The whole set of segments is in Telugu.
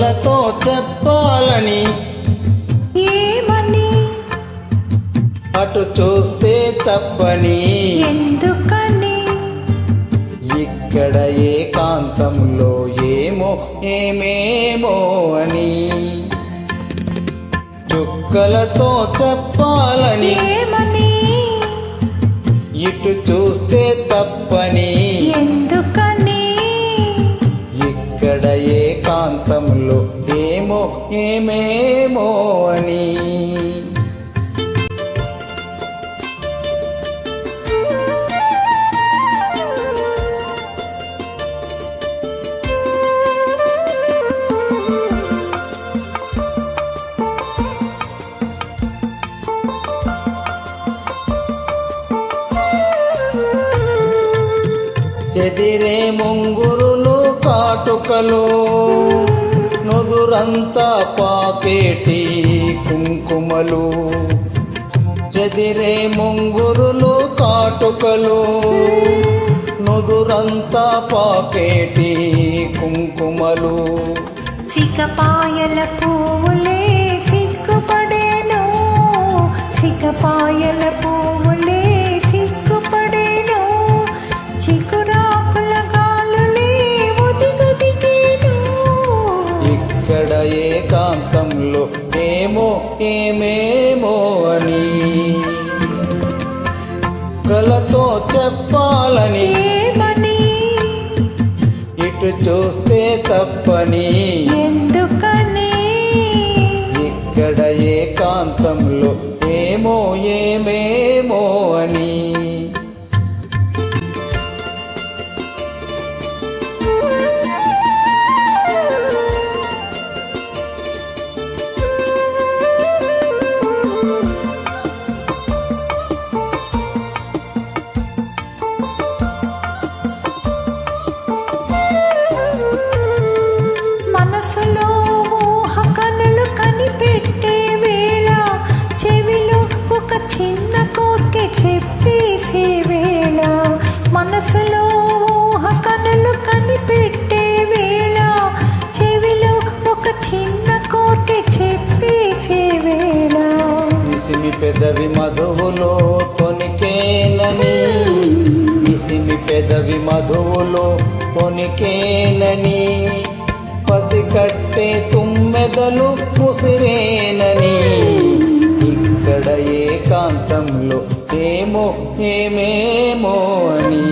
చుక్కలతో చెప్పాలని ఏమని అటు చూస్తే తప్పని ఎందుకని ఇక్కడ ఏకాంతంలో ఏమో ఏమేమో అని చుక్కలతో చెప్పాలని ఏమని ఇటు చూస్తే తప్పని ఎందుకని ఇక్కడ ఏకాంతంలో ఏమో ఏమేమో అని చెదిరే ముంగురులు కాటుకలు నుదురంతా పాకేటి కుంకుమలు చెదిరే ముంగురులు కాటుకలు నుదురంతా పాకేటి కుంకుమలు సిగపాయల పువ్వులే సిగ్గుపడేను సిగపాయల పువ్వులే సిగ్గుపడేను చిగురాకుల గాలులే ఒదిగొదిగేను ఇక్కడ ఏకాంతంలో ఏమో ఏమేమో అని కలతో చెప్పాలని ఏమని ఇటు చూస్తే తప్పని ఎందుకని ఇక్కడ ఏకాంతంలో ఏమో ఏమేమో అని మనసులో ఊహ కనులు కనిపెట్టే వేళ చెవిలో ఒక చిన్న కోరిక చెప్పేసే వేళ మనసులో ఊహ కనులు కనిపెట్టే వేళ చెవిలో ఒక చిన్న కోరిక చెప్పేసే వేళ మిసిమి పెదవి మధువులో తొనికేనని మిసిమి పెదవి మధువులో తొనికేనని పసికట్టే తుమ్మెదలు ముసిరేనని ఇక్కడ ఏకాంతంలో ఏమో ఏమేమో అని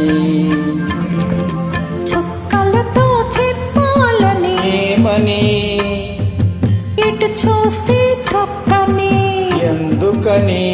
చుక్కలతో చెప్పాలని ఏమని ఇటు చూస్తే తప్పని ఎందుకని